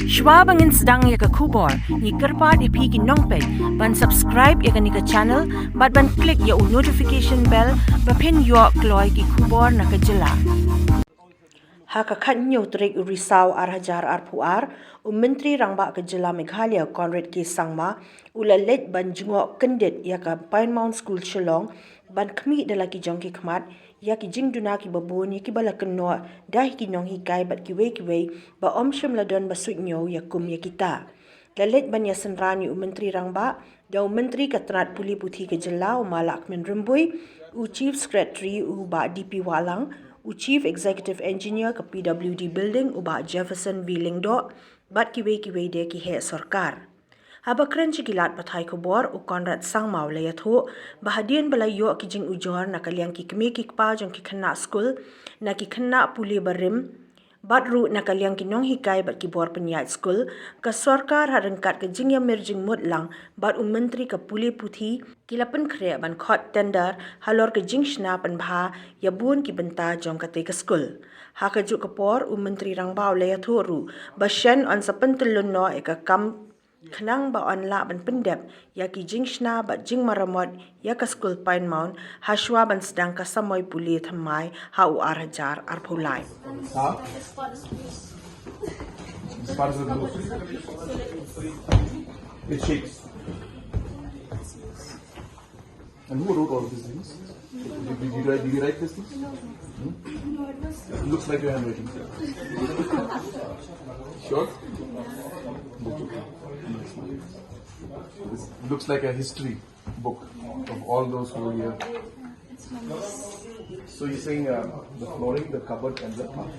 Shwa bangin sedang ya ke kubor, ni kerpa di pi ki nongpek, ban subscribe ya ke ni ke channel, ban klik ya notification bell, pen yo kloy ki kubor na ke jylla. Haka kynnoh tarik Risaw hajar puar, Myntri Rangbah ke jylla Meghalaya Conrad K Sangma, Leit ban Jngoh Kyndit ya ke Mount School Shillong, ban khmih dalaki jong khmat, ya ki jingduna ki baboni ki kynnoh dah ki nonghikai bat kiwei ba shym ladon ba suidniew ya ya kita. Leit ban iasynran Myntri Rangbah, da Myntri ka tnat pule puthi ke jylla Ma Lahkmen Rymbui, Chief Secretary Bah D P Wahlang, Chief Executive Engineer ke PWD Building Bah Jefferson V Lyngdoh, bat kiwei de ki sorkar. Haba kren cikilat pathai kubor Conrad Sangma layatho bahadian balayo ki jing ujor na kaliang ki khmih ki pa jong ki khmat school na ki khmat pule barim bat ru na kaliang ki nonghikai bat ki bor penyat school ka sorkar harengkat ke jing jing mutlang bat Myntri ka pule puthi kilapan kre ban khot tender halor ke jing shna pan bha ya bun ki benta jong ka te ka school haka ju kapor Myntri Rangbah layatho ru bashan on sapentelun no eka kam Kenang ba onla ban pendep ya ki jing shna ba jing maramot ya ka school Mount hashwa ban sedang ka samoy puli thamai ha u hajar pulai. It shakes. And who wrote all these things? Did you write these things? It looks like your handwriting. Sure? This looks like a history book of all those who were here. So you're saying the flooring, the cupboard, and the bathroom.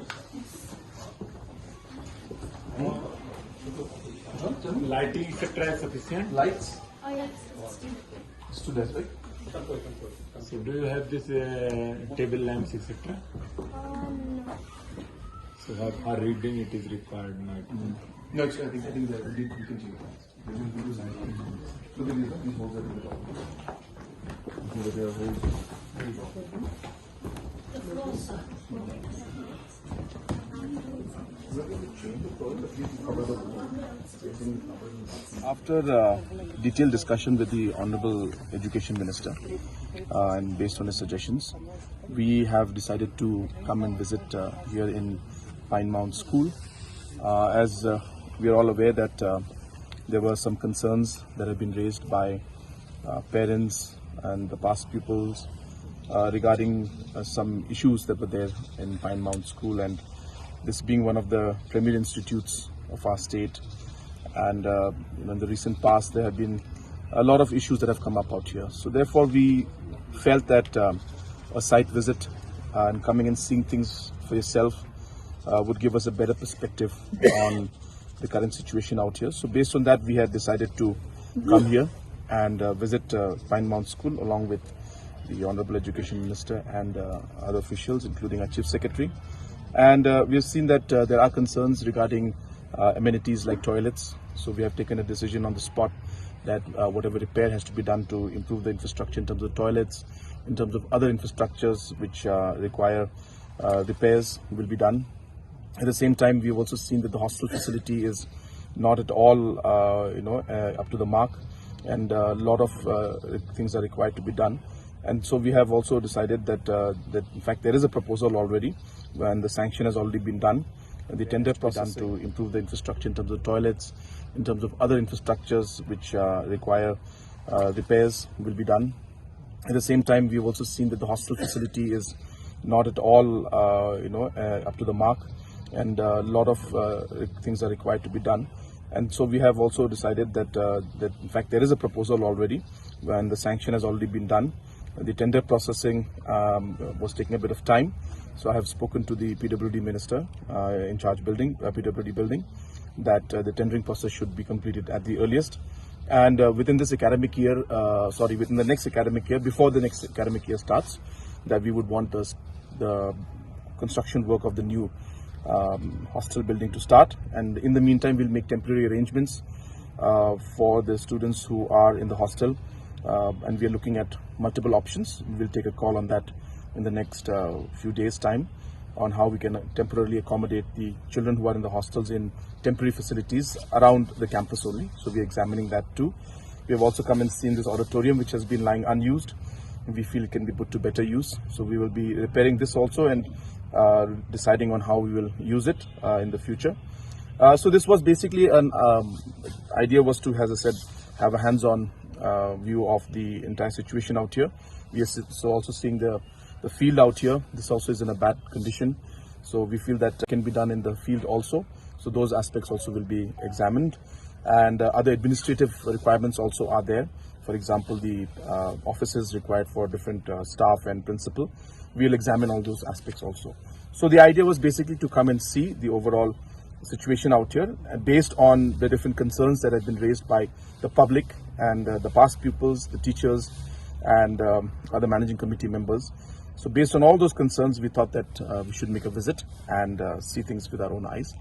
Lighting etc. is sufficient. Lights? Oh yes. Students, right? So do you have this table lamps etc.? No. So for reading it is required not. No, I think that you can change it. Look at these holes at the top. There are holes. The floor, sir. After detailed discussion with the Honorable Education Minister and based on his suggestions, we have decided to come and visit here in Mount School. As we are all aware that there were some concerns that have been raised by parents and the past pupils regarding some issues that were there in Mount School, and this being one of the premier institutes of our state, and in the recent past there have been a lot of issues that have come up out here. So therefore we felt that a site visit and coming and seeing things for yourself would give us a better perspective on the current situation out here. So based on that, we had decided to come here and visit Mount School along with the Honorable Education Minister and other officials, including our Chief Secretary. And we have seen that there are concerns regarding amenities like toilets. So we have taken a decision on the spot that whatever repair has to be done to improve the infrastructure in terms of toilets, in terms of other infrastructures which require repairs will be done. At the same time, we've also seen that the hostel facility is not at all, up to the mark, and a lot of things are required to be done. And so we have also decided that in fact there is a proposal already, and the sanction has already been done. And the tender process to improve the infrastructure in terms of toilets, in terms of other infrastructures which require repairs will be done. At the same time, we've also seen that the hostel facility is not at all, up to the mark, and a lot of things are required to be done. And so we have also decided that in fact there is a proposal already, and the sanction has already been done. The tender processing was taking a bit of time, so I have spoken to the PWD Minister in charge building, PWD Building, that the tendering process should be completed at the earliest, and within this academic year, within the next academic year, before the next academic year starts, that we would want the construction work of the new hostel building to start. And in the meantime, we'll make temporary arrangements for the students who are in the hostel, and we are looking at multiple options. We'll take a call on that in the next few days' time. on how we can temporarily accommodate the children who are in the hostels in temporary facilities around the campus only. So we are examining that too. We have also come and seen this auditorium which has been lying unused. We feel it can be put to better use. So we will be repairing this also and deciding on how we will use it in the future. So this was basically an idea was to, as I said, have a hands-on view of the entire situation out here. We are so also seeing the field out here. This also is in a bad condition. So we feel that can be done in the field also. So those aspects also will be examined. And other administrative requirements also are there. For example, the offices required for different staff and principal. We'll examine all those aspects also. So the idea was basically to come and see the overall situation out here based on the different concerns that have been raised by the public and the past pupils, the teachers and other managing committee members. So based on all those concerns, we thought that we should make a visit and see things with our own eyes.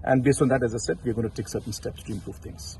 And based on that, as I said, we're going to take certain steps to improve things.